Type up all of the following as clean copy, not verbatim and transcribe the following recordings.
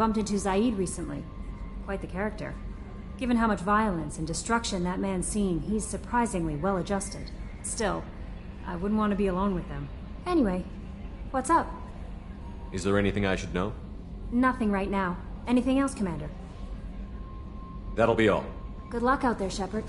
bumped into Zaid recently. Quite the character. Given how much violence and destruction that man's seen, he's surprisingly well-adjusted. Still, I wouldn't want to be alone with them. Anyway, what's up? Is there anything I should know? Nothing right now. Anything else, Commander? That'll be all. Good luck out there, Shepard.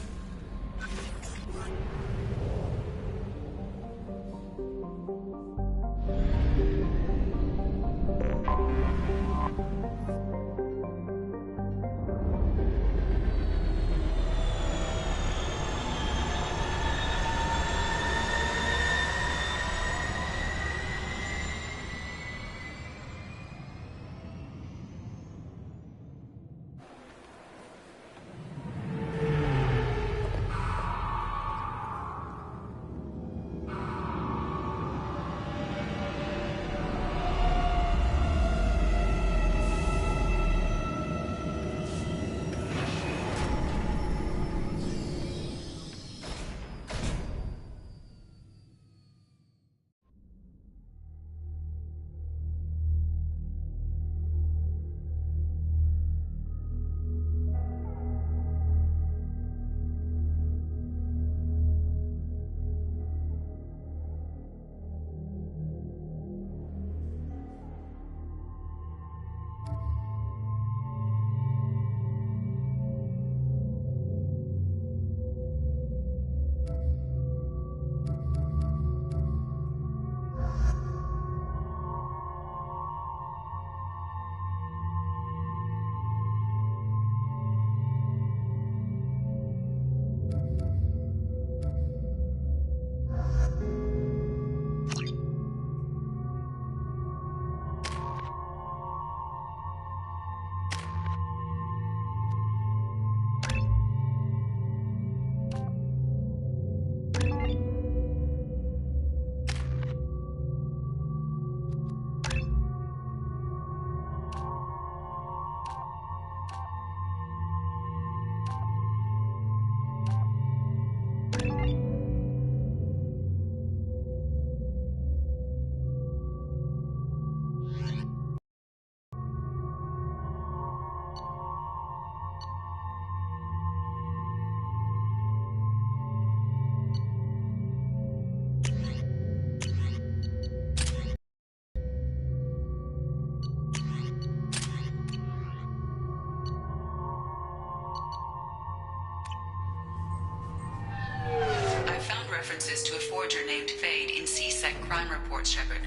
References to a forger named Fade in C-Sec crime reports, Shepard.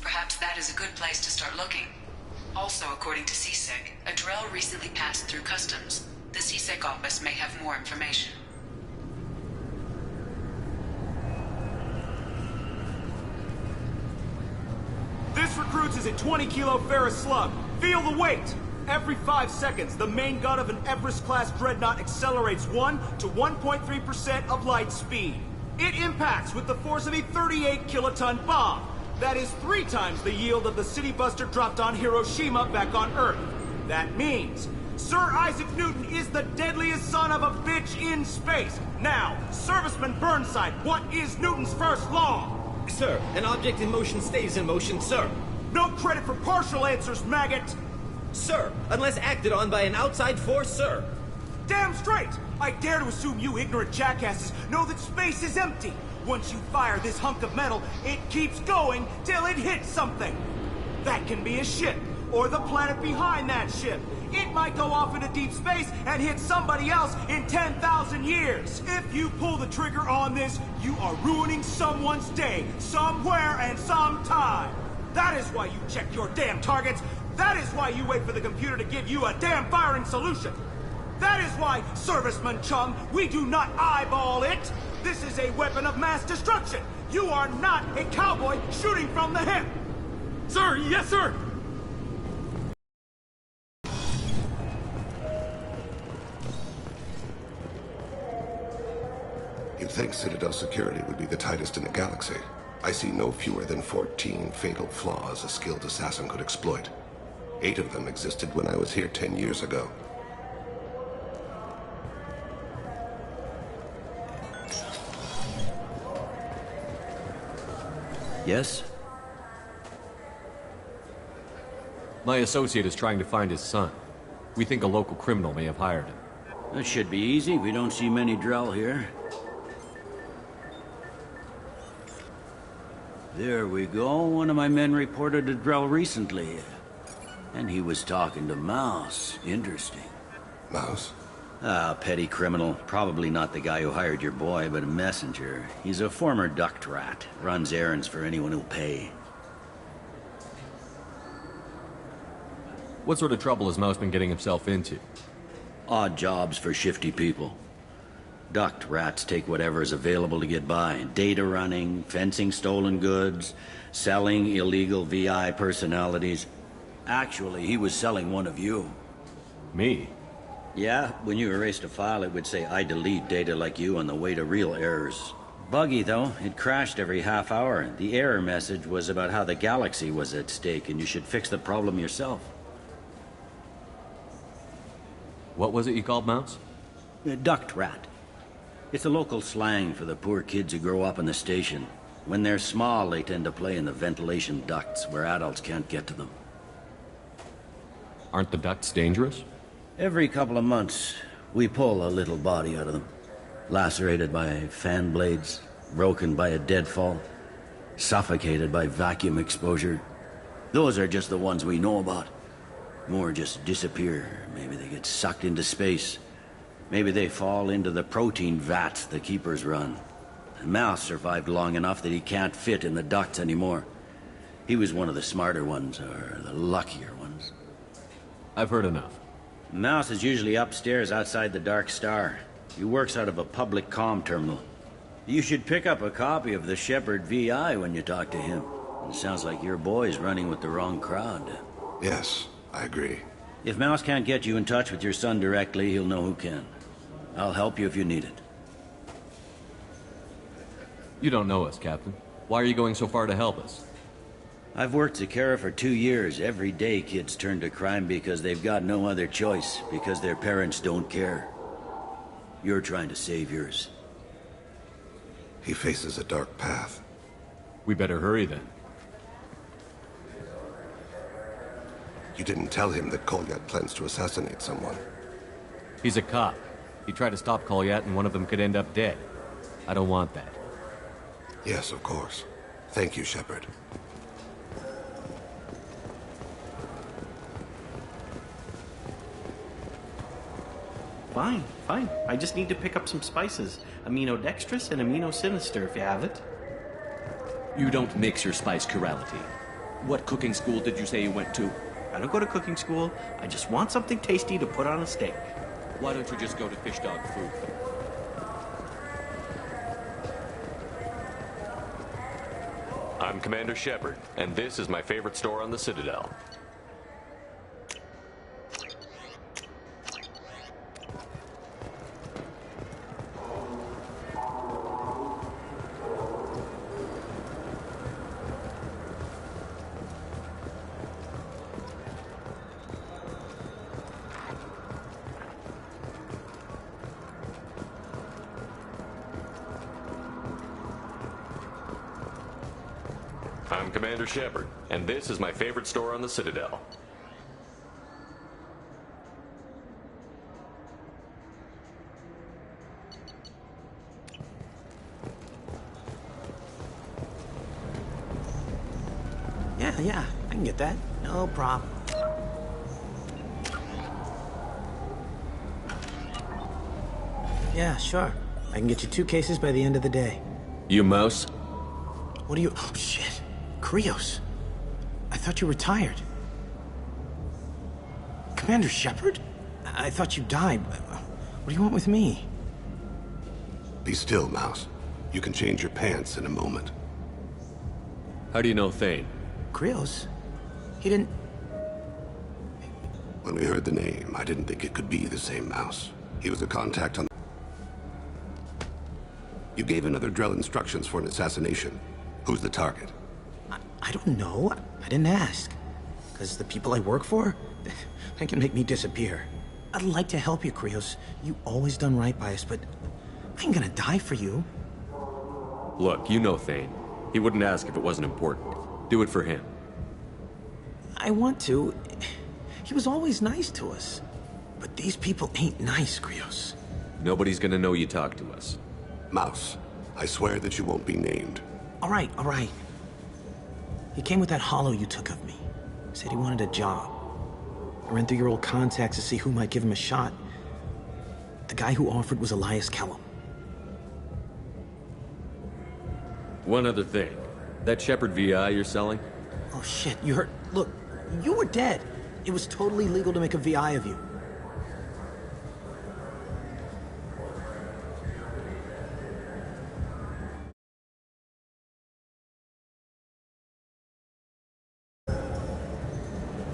Perhaps that is a good place to start looking. Also, according to C-Sec, a Drell recently passed through customs. The C-Sec office may have more information. This recruits is a 20-kilo ferrous slug. Feel the weight! Every 5 seconds, the main gun of an Everest-class dreadnought accelerates 1 to 1.3% of light speed. It impacts with the force of a 38-kiloton bomb. That is 3 times the yield of the city buster dropped on Hiroshima back on Earth. That means Sir Isaac Newton is the deadliest son of a bitch in space. Now, Serviceman Burnside, what is Newton's first law? Sir, an object in motion stays in motion, sir. No credit for partial answers, maggot! Sir, unless acted on by an outside force, sir. Damn straight! I dare to assume you ignorant jackasses know that space is empty. Once you fire this hunk of metal, it keeps going till it hits something. That can be a ship, or the planet behind that ship. It might go off into deep space and hit somebody else in 10,000 years. If you pull the trigger on this, you are ruining someone's day, somewhere and sometime. That is why you check your damn targets. That is why you wait for the computer to give you a damn firing solution. That is why, Serviceman Chung, we do not eyeball it. This is a weapon of mass destruction. You are not a cowboy shooting from the hip. Sir, yes, sir. You'd think Citadel security would be the tightest in the galaxy. I see no fewer than 14 fatal flaws a skilled assassin could exploit. 8 of them existed when I was here 10 years ago. Yes? My associate is trying to find his son. We think a local criminal may have hired him. That should be easy. We don't see many Drell here. There we go. One of my men reported a Drell recently. And he was talking to Mouse. Interesting. Mouse? Ah, petty criminal. Probably not the guy who hired your boy, but a messenger. He's a former duct rat. Runs errands for anyone who'll pay. What sort of trouble has Mouse been getting himself into? Odd jobs for shifty people. Duct rats take whatever is available to get by. Data running, fencing stolen goods, selling illegal VI personalities. Actually, he was selling one of you. Me? Yeah, when you erased a file, it would say, I delete data like you on the way to real errors. Buggy, though. It crashed every half hour. The error message was about how the galaxy was at stake, and you should fix the problem yourself. What was it you called Mouse? A duct rat. It's a local slang for the poor kids who grow up in the station. When they're small, they tend to play in the ventilation ducts where adults can't get to them. Aren't the ducts dangerous? Every couple of months, we pull a little body out of them. Lacerated by fan blades, broken by a deadfall, suffocated by vacuum exposure. Those are just the ones we know about. More just disappear. Maybe they get sucked into space. Maybe they fall into the protein vats the keepers run. Mouse survived long enough that he can't fit in the ducts anymore. He was one of the smarter ones, or the luckier ones. I've heard enough. Mouse is usually upstairs outside the Dark Star. He works out of a public comm terminal. You should pick up a copy of the Shepherd VI when you talk to him. It sounds like your boy's running with the wrong crowd. Yes, I agree. If Mouse can't get you in touch with your son directly, he'll know who can. I'll help you if you need it. You don't know us, Captain. Why are you going so far to help us? I've worked Zakera for 2 years. Every day kids turn to crime because they've got no other choice, because their parents don't care. You're trying to save yours. He faces a dark path. We better hurry then. You didn't tell him that Kolyat plans to assassinate someone. He's a cop. He tried to stop Kolyat and one of them could end up dead. I don't want that. Yes, of course. Thank you, Shepard. Fine, fine. I just need to pick up some spices. Aminodextrous and aminosinister, if you have it. You don't mix your spice chirality. What cooking school did you say you went to? I don't go to cooking school. I just want something tasty to put on a steak. Why don't you just go to Fish Dog Food? I'm Commander Shepard, and this is my favorite store on the Citadel. I'm Commander Shepard, and this is my favorite store on the Citadel. Yeah, I can get that. No problem. Yeah, sure. I can get you 2 cases by the end of the day. You Mouse? What are you... Oh, shit. Krios. I thought you retired. Commander Shepard? I thought you died. What do you want with me? Be still, Mouse. You can change your pants in a moment. How do you know Thane? Krios? He didn't... When we heard the name, I didn't think it could be the same Mouse. He was a contact on... You gave another Drell instructions for an assassination. Who's the target? I don't know. I didn't ask. Because the people I work for, they can make me disappear. I'd like to help you, Krios. You always done right by us, but I ain't gonna die for you. Look, you know Thane. He wouldn't ask if it wasn't important. Do it for him. I want to. He was always nice to us. But these people ain't nice, Krios. Nobody's gonna know you talk to us. Mouse, I swear that you won't be named. All right, all right. He came with that hollow you took of me. Said he wanted a job. I ran through your old contacts to see who might give him a shot. The guy who offered was Elias Kellum. One other thing. That Shepard VI you're selling? Oh shit, you heard? Look, you were dead. It was totally legal to make a VI of you.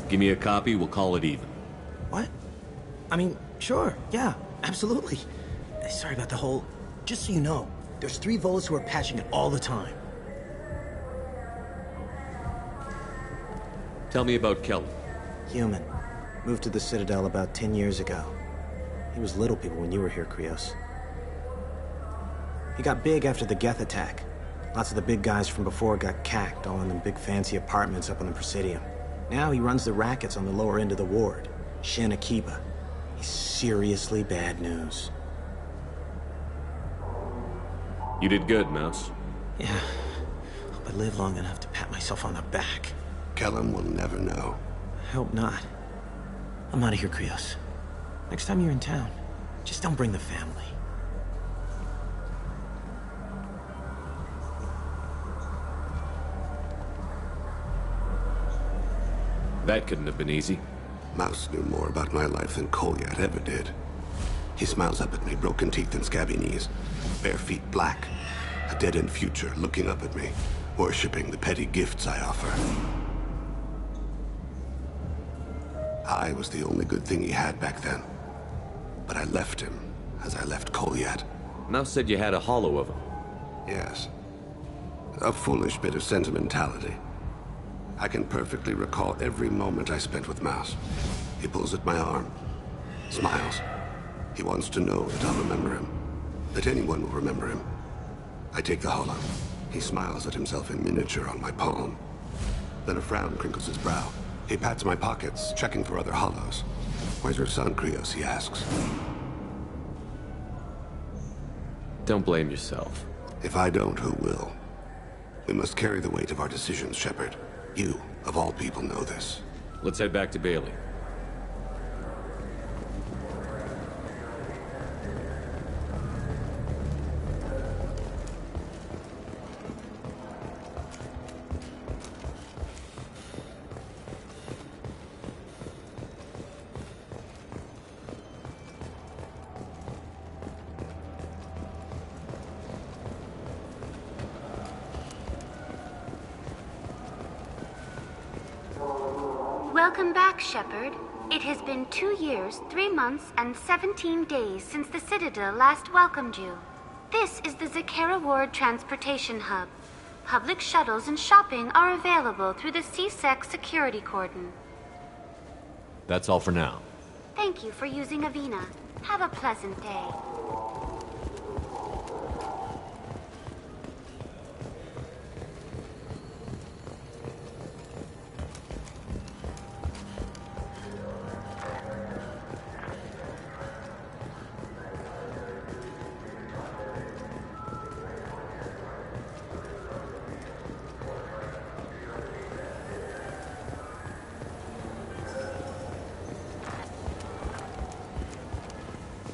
Give me a copy, we'll call it even. What? I mean, sure, yeah, absolutely. Sorry about the whole... Just so you know, there's 3 Volas who are patching it all the time. Tell me about Kellum. Human. Moved to the Citadel about 10 years ago. He was little people when you were here, Krios. He got big after the Geth attack. Lots of the big guys from before got cacked, all in them big fancy apartments up on the Presidium. Now he runs the rackets on the lower end of the ward. Shin Akiba. He's seriously bad news. You did good, Mouse. Yeah. Hope I live long enough to pat myself on the back. Kellum will never know. I hope not. I'm out of here, Krios. Next time you're in town, just don't bring the family. That couldn't have been easy. Mouse knew more about my life than Kolyat ever did. He smiles up at me, broken teeth and scabby knees, bare feet black, a dead-end future looking up at me, worshipping the petty gifts I offer. I was the only good thing he had back then. But I left him, as I left Kolyat. Mouse said you had a hollow of him. Yes. A foolish bit of sentimentality. I can perfectly recall every moment I spent with Mouse. He pulls at my arm, smiles. He wants to know that I'll remember him, that anyone will remember him. I take the hollow. He smiles at himself in miniature on my palm. Then a frown crinkles his brow. He pats my pockets, checking for other hollows. Where's your son, Krios, he asks. Don't blame yourself. If I don't, who will? We must carry the weight of our decisions, Shepard. You, of all people, know this. Let's head back to Bailey. Welcome back, Shepard. It has been 2 years, 3 months, and 17 days since the Citadel last welcomed you. This is the Zakera Ward Transportation Hub. Public shuttles and shopping are available through the CSEC security cordon. That's all for now. Thank you for using Avina. Have a pleasant day.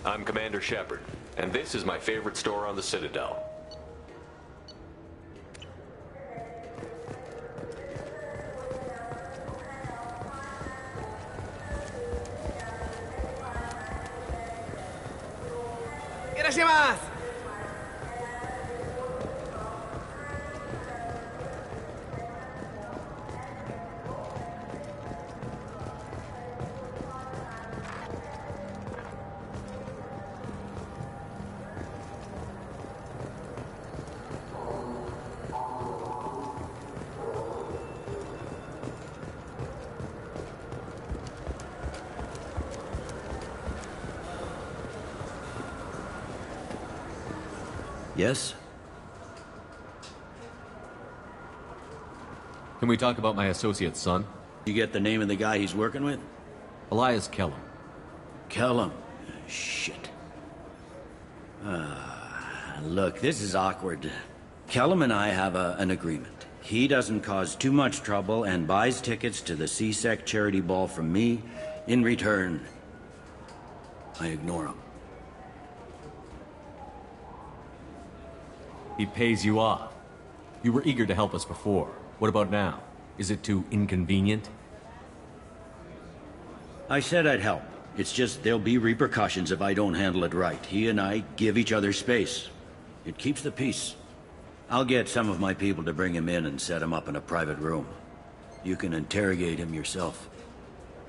I'm Commander Shepard, and this is my favorite store on the Citadel. ¡Gracias! Yes? Can we talk about my associate's son? You get the name of the guy he's working with? Elias Kellum. Kellum. Shit. Look, this is awkward. Kellum and I have an agreement. He doesn't cause too much trouble and buys tickets to the C-Sec charity ball from me. In return, I ignore him. He pays you off. You were eager to help us before. What about now? Is it too inconvenient? I said I'd help. It's just there'll be repercussions if I don't handle it right. He and I give each other space. It keeps the peace. I'll get some of my people to bring him in and set him up in a private room. You can interrogate him yourself.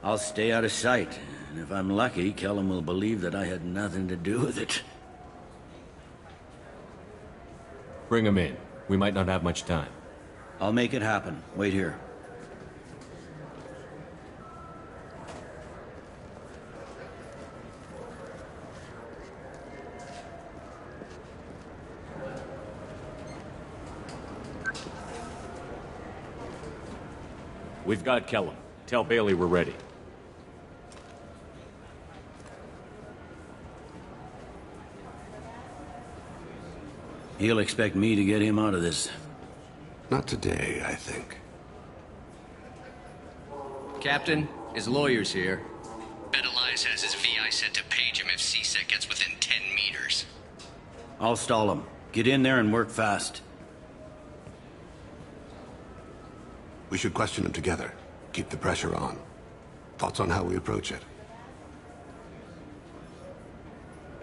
I'll stay out of sight, and if I'm lucky, Kellum will believe that I had nothing to do with it. Bring him in. We might not have much time. I'll make it happen. Wait here. We've got Kellum. Tell Bailey we're ready. He'll expect me to get him out of this. Not today, I think. Captain, his lawyer's here. Bet Elias has his VI set to page him if C-Sec gets within 10 meters. I'll stall him. Get in there and work fast. We should question him together. Keep the pressure on. Thoughts on how we approach it?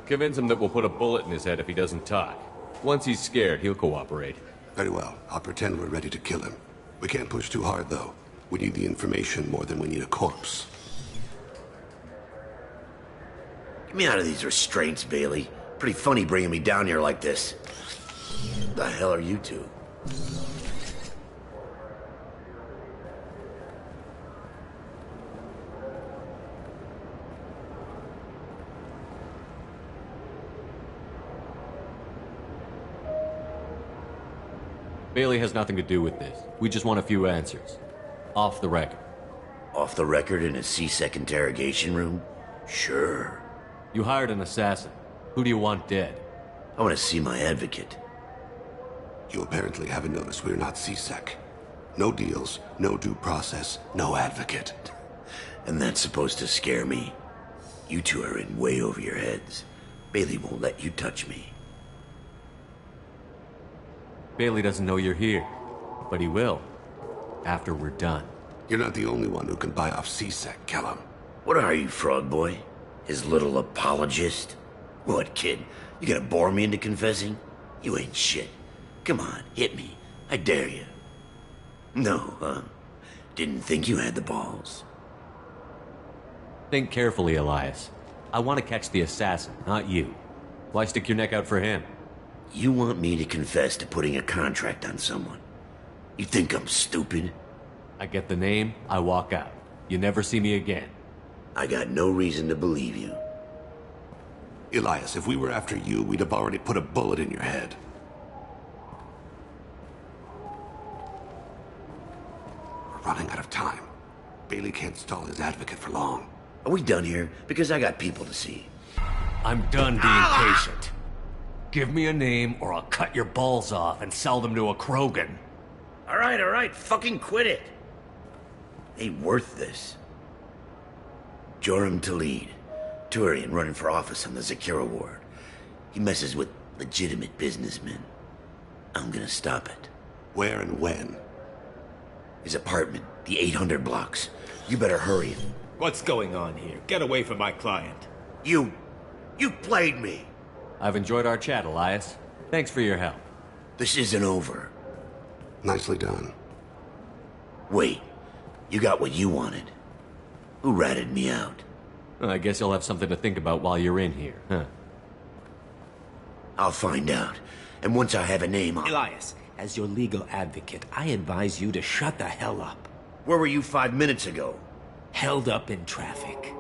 Convince him that we'll put a bullet in his head if he doesn't talk. Once he's scared, he'll cooperate. Very well. I'll pretend we're ready to kill him. We can't push too hard, though. We need the information more than we need a corpse. Get me out of these restraints, Bailey. Pretty funny bringing me down here like this. The hell are you two? Bailey has nothing to do with this. We just want a few answers. Off the record. Off the record in a C-Sec interrogation room? Sure. You hired an assassin. Who do you want dead? I want to see my advocate. You apparently haven't noticed we're not C-Sec. No deals, no due process, no advocate. And that's supposed to scare me? You two are in way over your heads. Bailey won't let you touch me. Bailey doesn't know you're here, but he will, after we're done. You're not the only one who can buy off C-Sec, Kellum. What are you, Frog Boy? His little apologist? What, kid? You gonna bore me into confessing? You ain't shit. Come on, hit me. I dare you. No, huh? Didn't think you had the balls. Think carefully, Elias. I want to catch the assassin, not you. Why stick your neck out for him? You want me to confess to putting a contract on someone? You think I'm stupid? I get the name, I walk out. You never see me again. I got no reason to believe you. Elias, if we were after you, we'd have already put a bullet in your head. We're running out of time. Bailey can't stall his advocate for long. Are we done here? Because I got people to see. I'm done being patient. Give me a name or I'll cut your balls off and sell them to a Krogan. All right, fucking quit it. Ain't worth this. Joram Talid, Turian running for office on the Zakira ward. He messes with legitimate businessmen. I'm gonna stop it. Where and when? His apartment, the 800 blocks. You better hurry him. What's going on here? Get away from my client. You played me. I've enjoyed our chat, Elias. Thanks for your help. This isn't over. Nicely done. Wait, you got what you wanted. Who ratted me out? Well, I guess you'll have something to think about while you're in here, huh? I'll find out. And once I have a name, I'll... Elias, as your legal advocate, I advise you to shut the hell up. Where were you 5 minutes ago? Held up in traffic.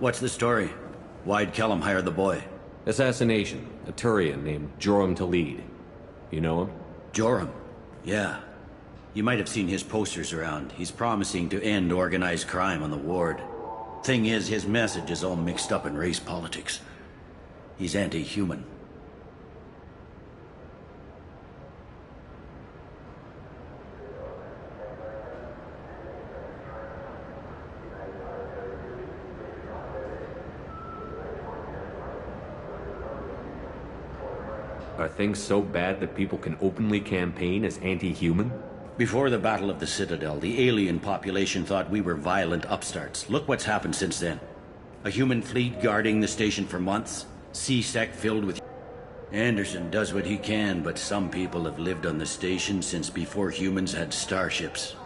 What's the story? Why'd Kellum hire the boy? Assassination. A Turian named Joram Talid. You know him? Joram? Yeah. You might have seen his posters around. He's promising to end organized crime on the ward. Thing is, his message is all mixed up in race politics. He's anti-human. Are things so bad that people can openly campaign as anti-human? Before the Battle of the Citadel, the alien population thought we were violent upstarts. Look what's happened since then. A human fleet guarding the station for months. C-Sec filled with... Anderson does what he can, but some people have lived on the station since before humans had starships.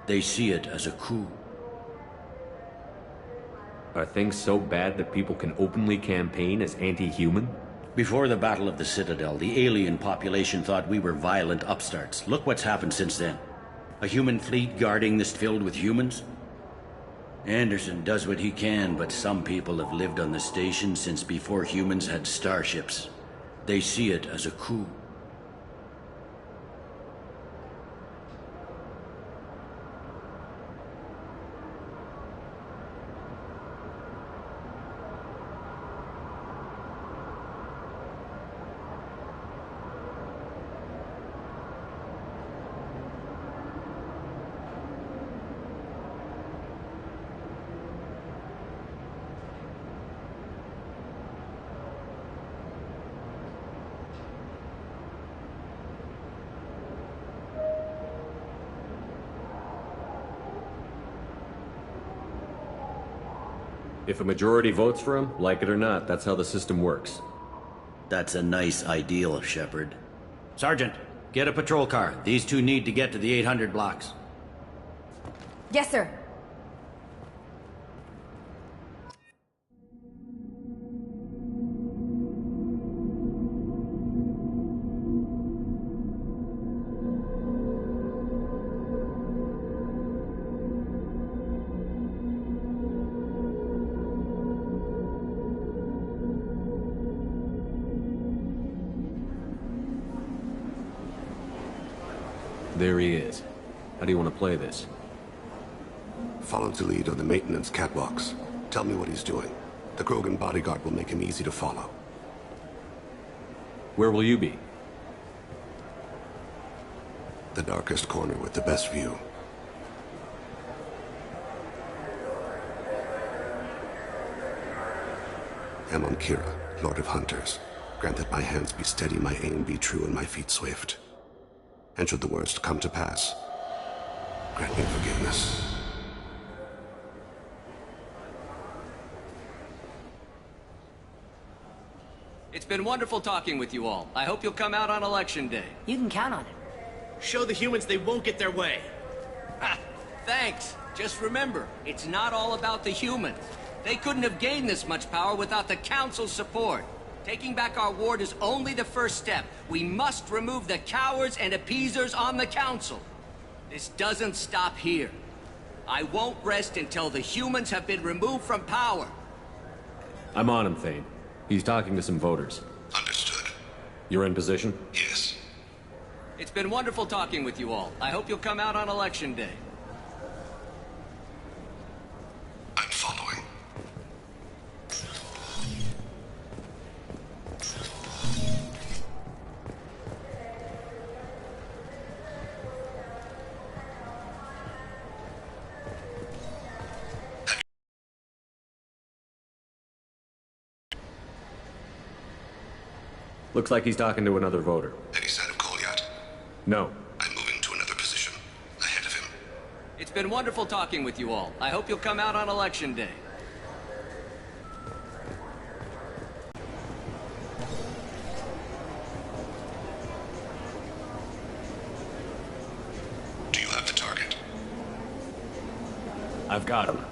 They see it as a coup. Are things so bad that people can openly campaign as anti-human? Before the Battle of the Citadel, the alien population thought we were violent upstarts. Look what's happened since then. A human fleet guarding this filled with humans? Anderson does what he can, but some people have lived on the station since before humans had starships. They see it as a coup. If a majority votes for him, like it or not, that's how the system works. That's a nice ideal, Shepard. Sergeant, get a patrol car. These two need to get to the 800 blocks. Yes, sir. There he is. How do you want to play this? Follow the lead on the maintenance catwalks. Tell me what he's doing. The Krogan bodyguard will make him easy to follow. Where will you be? The darkest corner with the best view. Amon Kira, Lord of Hunters. Grant that my hands be steady, my aim be true, and my feet swift. And should the worst come to pass, grant me forgiveness. It's been wonderful talking with you all. I hope you'll come out on Election Day. You can count on it. Show the humans they won't get their way. Ha! Thanks. Just remember, it's not all about the humans. They couldn't have gained this much power without the Council's support. Taking back our ward is only the first step. We must remove the cowards and appeasers on the Council. This doesn't stop here. I won't rest until the humans have been removed from power. I'm on him, Thane. He's talking to some voters. Understood. You're in position? Yes. It's been wonderful talking with you all. I hope you'll come out on Election Day. I'm following. Looks like he's talking to another voter. Any sign of Cole yet? No. I'm moving to another position. Ahead of him. It's been wonderful talking with you all. I hope you'll come out on Election Day. Do you have the target? I've got him.